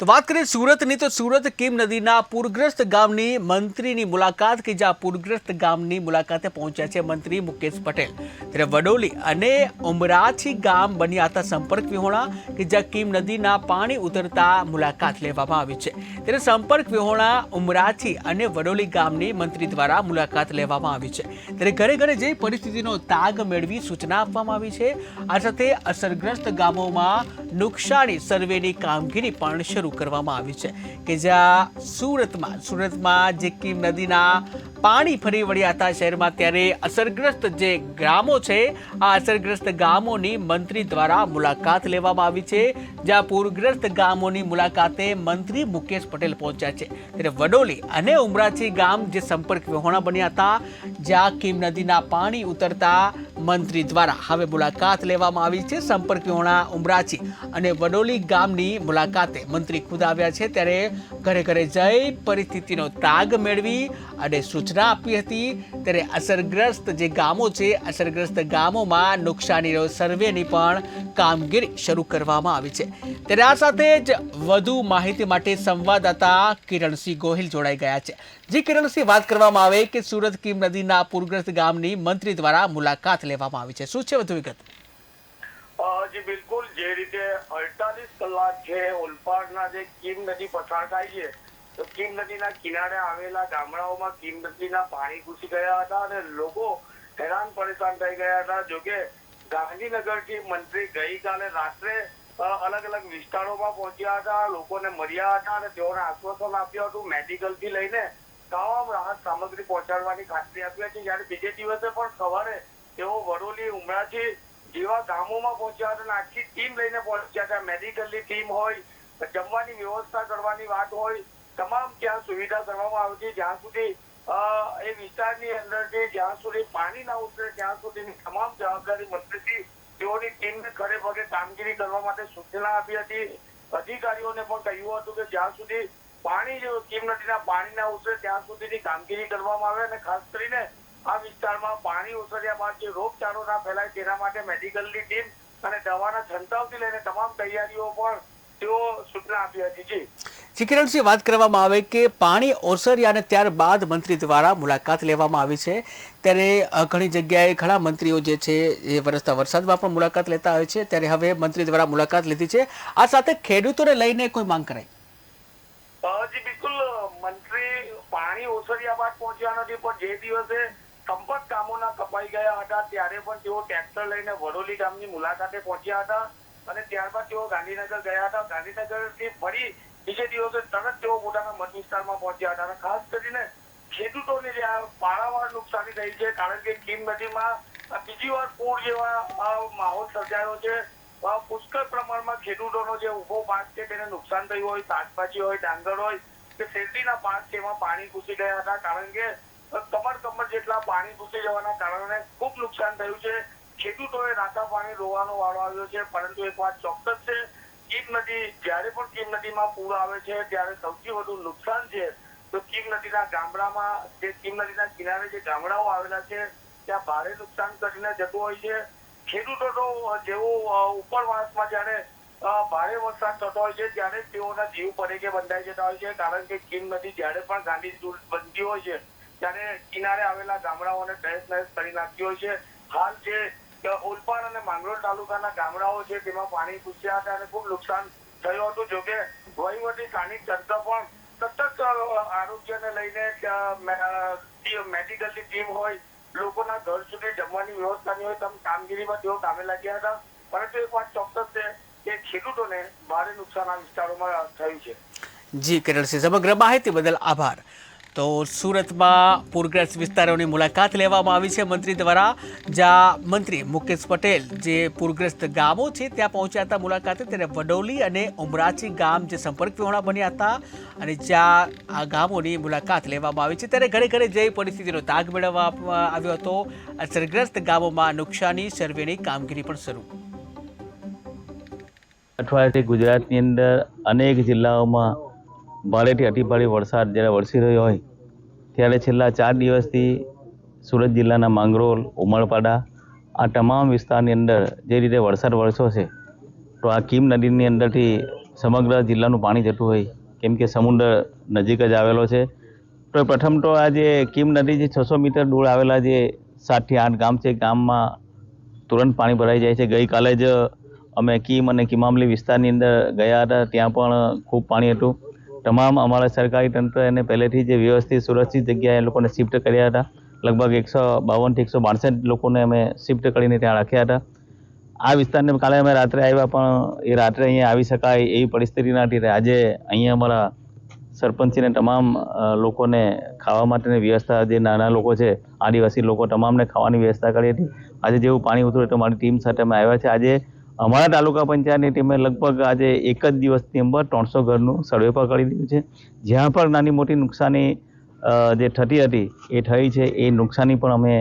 તો વાત કરીએ સુરતની, તો સુરત કીમ નદીના પૂરગ્રસ્ત ગામની મંત્રીની મુલાકાત કે જ્યાં પૂરગ્રસ્ત ગામની મુલાકાતે પહોંચ્યા છે મંત્રી મુકેશ પટેલ. ત્યારે વડોલી અને ઉમરાછી ગામ બન્યા હતા સંપર્ક વિહોણા કે જ્યાં કીમ નદીના પાણી ઉતરતા મુલાકાત લેવામાં આવી છે. ત્યારે સંપર્ક વિહોણા ઉમરાછી અને વડોલી ગામની મંત્રી દ્વારા મુલાકાત લેવામાં આવી છે. ત્યારે ઘરે ઘરે જઈ પરિસ્થિતિનો તાગ મેળવી સૂચના આપવામાં આવી છે. આ સાથે અસરગ્રસ્ત ગામોમાં નુકસાની સર્વેની કામગીરી પણ શરૂ કરવામાં આવી છે કે જ્યાં સુરતમાં જે કીમ નદીના પાણી ફરી વળ્યા હતા શહેરમાં, ત્યારે અસરગ્રસ્ત જે ગામો છે આ અસરગ્રસ્ત ગામોની મંત્રી દ્વારા મુલાકાત લેવામાં આવી છે. જ્યાં પૂરગ્રસ્ત ગામોની મુલાકાતે મંત્રી મુકેશ પટેલ પહોંચ્યા છે. ત્યારે વડોલી અને ઉમરાછી ગામ જે સંપર્ક વિહોણા બન્યા હતા, જ્યાં કીમ નદીના પાણી ઉતરતા મંત્રી દ્વારા હવે મુલાકાત લેવામાં આવી છે. સંપર્ક વિહોણા ઉમરાછી અને વડોલી ગામની મુલાકાતે મંત્રી ખુદ આવ્યા છે. ત્યારે ઘરે ઘરે જઈ પરિસ્થિતિનો તાગ મેળવી અને સૂચના આપી હતી. ત્યારે અસરગ્રસ્ત જે ગામો છે અસરગ્રસ્ત ગામોમાં નુકસાનીનો સર્વેની પણ કામગીરી શરૂ કરવામાં આવી છે. ત્યારે આ સાથે જ વધુ માહિતી માટે સંવાદદાતા કિરણસિંહ ગોહિલ જોડાઈ ગયા છે. જી કિરણસિંહ, વાત કરવામાં આવે કે સુરત કીમ નદીના પૂરગ્રસ્ત ગામની મંત્રી દ્વારા મુલાકાત લેવામાં આવી છે, શું છે વધુ વિગત? જી બિલકુલ, જે રીતે 48 કલાક છે ઓલપાડના જે કીમ નદી પસાર થાય છે, તો કીમ નદીના કિનારે આવેલા ગામડાઓમાં કીમ નદીના પાણી ઘૂસી ગયા હતા અને લોકો હેરાન પરેશાન થઈ ગયા હતા. જોકે ગાંધીનગરથી મંત્રી ગઈકાલે રાત્રે અલગ અલગ વિસ્તારોમાં પહોંચ્યા હતા, લોકોને મળ્યા હતા અને તેઓને આશ્વાસન આપ્યું હતું, મેડિકલથી લઈને તમામ રાહત સામગ્રી પહોંચાડવાની ખાતરી આપી હતી. જ્યારે બીજે દિવસે પણ સવારે તેઓ વડોલી, ઉમરાછી જેવા ગામોમાં પહોંચ્યા હતા અને આખી ટીમ લઈને પહોંચ્યા હતા. મેડિકલની ટીમ હોય, જમવાની વ્યવસ્થા કરવાની વાત હોય, તમામ ત્યાં સુવિધા કરવામાં આવી છે. જ્યાં સુધી એ વિસ્તારની અંદરથી જ્યાં સુધી પાણી ના ઉતરે ત્યાં સુધીની તમામ જવાબદારી મંત્રીશ્રી તેઓની ટીમને ઘરે પગે કામગીરી કરવા માટે સૂચના આપી હતી. અધિકારીઓને પણ કહ્યું હતું કે જ્યાં સુધી પાણી કીમ નદીના પાણી ના ઉતરે ત્યાં સુધીની કામગીરી કરવામાં આવે અને ખાસ કરીને આ વિસ્તારમાં પાણી ઉતર્યા બાદ જે રોગચાળો ના ફેલાય તેના માટે મેડિકલની ટીમ અને દવાના છંટકાવથી લઈને તમામ તૈયારીઓ પણ તેઓ સૂચના આપી હતી. જી કિરણસિંહ, વાત કરવામાં આવે કે પાણી ઓસર્યા અને ત્યારબાદ મંત્રી દ્વારા મુલાકાત લેવામાં આવી છે. ત્યારે ઘણી જગ્યાએ ઘણા મંત્રીઓ જે છે એ વરસતા વરસાદમાં પણ મુલાકાત લેતા હોય છે. ત્યારે હવે મંત્રી દ્વારા મુલાકાત લીધી છે. આ સાથે ખેડૂતોને લઈને કોઈ માંગ કરાઈ? જી બિલકુલ, મંત્રી પાણી ઓસર્યા બાદ પહોંચ્યા નથી, પણ જે દિવસે સંપર્ક ગામોના કપાઈ ગયા હતા ત્યારે પણ તેઓ ટ્રેક્ટર લઈને વડોલી ગામની મુલાકાતે પહોંચ્યા હતા અને ત્યારબાદ તેઓ ગાંધીનગર ગયા હતા. ગાંધીનગરથી ફરી બીજે દિવસે તરત તેઓ પોતાના મત વિસ્તારમાં પહોંચ્યા હતા અને ખાસ કરીને ખેડૂતોને જે પારાવાર નુકસાની થઈ છે, કારણ કે કીમ નદીમાં બીજી વાર પૂર જેવા માહોલ સર્જાયો છે. પુષ્કળ પ્રમાણમાં ખેડૂતોનો જે ઉભો પાક છે તેને નુકસાન થયું હોય, શાકભાજી હોય, ડાંગર હોય કે શેરડીના પાક છે એમાં પાણી ઘૂસી ગયા હતા. કારણ કે કમર જેટલા પાણી ઘૂસી જવાના કારણે ખૂબ નુકસાન થયું છે. ખેડૂતોએ રાતા પાણી રોવાનો વારો આવ્યો છે. પરંતુ એક વાત ચોક્કસ છે, કીમ નદી જ્યારે પણ કીમ નદીમાં પૂર આવે છે ત્યારે સૌથી વધુ નુકસાન છે તો કીમ નદીના ગામડામાં, જે કીમ નદીના કિનારે જે ગામડાઓ આવેલા છે ત્યાં ભારે નુકસાન કરીને જતું હોય છે. ખેડૂતો તો જેવું ઉપરવાસમાં જ્યારે ભારે વરસાદ થતો હોય છે ત્યારે તેઓના જીવ પડેકે બંધાઈ જતા હોય છે. કારણ કે કીમ નદી જ્યારે પણ ગાંધી બનતી હોય છે ત્યારે કિનારે આવેલા ગામડાઓને તહેસ નહેસ કરી નાખતી હોય છે. હાલ જે ઓલપાડ અને માંગરોળ તાલુકાના ગામડાઓ છે તેમાં પાણી ઘૂસ્યા હતા અને ખૂબ નુકસાન થયું હતું. જોકે વહીવટી સ્થાનિક તંત્ર પણ સતત આરોગ્યને લઈને મેડિકલની ટીમ હોય, લોકોના ઘર સુધી જમવાની વ્યવસ્થાની હોય, તેમ કામગીરીમાં તેઓ કામે લાગ્યા હતા. પરંતુ એક વાત ચોક્કસ છે કે ખેડૂતોને ભારે નુકસાન આ વિસ્તારોમાં થયું છે. જી કિરણસિંહ, સમગ્ર માહિતી બદલ આભાર. તો સુરતમાં પૂરગ્રસ્ત વિસ્તારોની મુલાકાત લેવામાં આવી છે મંત્રી દ્વારા, જ્યાં મંત્રી મુકેશ પટેલ જે પૂરગ્રસ્ત ગામો છે ત્યાં પહોંચ્યા હતા મુલાકાતે. ત્યારે વડોલી અને ઉમરાછી ગામ જે સંપર્ક વિહોણા બન્યા હતા અને જ્યાં આ ગામોની મુલાકાત લેવામાં આવી છે. ત્યારે ઘરે ઘરે જઈ પરિસ્થિતિનો તાગ મેળવવામાં આવ્યો હતો. અસરગ્રસ્ત ગામોમાં નુકસાની સર્વેની કામગીરી પણ શરૂ. અઠવાડિયાથી ગુજરાતની અંદર અનેક જિલ્લાઓમાં ભારેથી અતિભારે વરસાદ જ્યારે વરસી રહ્યો હોય ત્યારે છેલ્લા 4 દિવસથી સુરત જિલ્લાના માંગરોળ, ઉમરપાડા આ તમામ વિસ્તારની અંદર જે રીતે વરસાદ વરસ્યો છે તો આ કીમ નદીની અંદરથી સમગ્ર જિલ્લાનું પાણી જતું હોય, કેમ કે સમુદ્ર નજીક જ આવેલો છે. તો પ્રથમ તો આ જે કીમ નદી જે 600 મીટર દૂર આવેલા જે 7 થી 8 ગામ છે, ગામમાં તુરંત પાણી ભરાઈ જાય છે. ગઈકાલે જ અમે કીમ અને કીમામલી વિસ્તારની અંદર ગયા હતા, ત્યાં પણ ખૂબ પાણી હતું. તમામ અમારા સરકારી તંત્ર એને પહેલેથી જે વ્યવસ્થિત સુરક્ષિત જગ્યાએ એ લોકોને શિફ્ટ કર્યા હતા. લગભગ 152 થી 162 લોકોને અમે શિફ્ટ કરીને ત્યાં રાખ્યા હતા. આ વિસ્તારને કાલે અમે રાત્રે આવ્યા, પણ એ રાત્રે અહીંયા આવી શકાય એવી પરિસ્થિતિ ના હતી. આજે અહીંયા અમારા સરપંચીને તમામ લોકોને ખાવા માટેની વ્યવસ્થા, જે નાના લોકો છે, આદિવાસી લોકો, તમામને ખાવાની વ્યવસ્થા કરી હતી. આજે જેવું પાણી ઉતર્યું તો મારી ટીમ સાથે અમે આવ્યા છે. આજે અમારા તાલુકા પંચાયતની ટીમે લગભગ આજે એક જ દિવસની અંદર 300 ઘરનું સર્વે પર કરી દીધું છે. જ્યાં પણ નાની મોટી નુકસાની જે થતી હતી એ થઈ છે. એ નુકસાની પણ અમે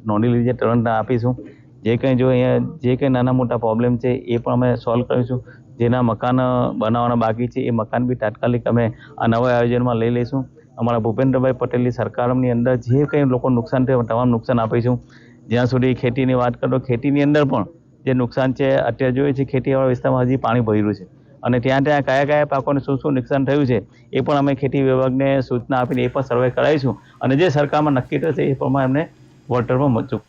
નોંધી લીધી છે, તરત આપીશું. જે કંઈ જો અહીંયા જે કંઈ નાના મોટા પ્રોબ્લેમ છે એ પણ અમે સોલ્વ કરીશું. જેના મકાન બનાવવાના બાકી છે એ મકાન બી તાત્કાલિક અમે આ નવા આયોજનમાં લઈ લઈશું. અમારા ભૂપેન્દ્રભાઈ પટેલની સરકારની અંદર જે કંઈ લોકો નુકસાન થયું તમામ નુકસાન આપીશું. જ્યાં સુધી ખેતીની વાત કરો, ખેતીની અંદર પણ જે નુકસાન છે અત્યારે જોઈએ છે, ખેતીવાળા વિસ્તારમાં હજી પાણી ભર્યું છે અને ત્યાં કયા કયા પાકોને શું શું નુકસાન થયું છે એ પણ અમે ખેતી વિભાગને સૂચના આપીને એ પણ સર્વે કરાવીશું અને જે સરકારમાં નક્કી થશે એ પ્રમાણે એમને વળતર પણ મળશું.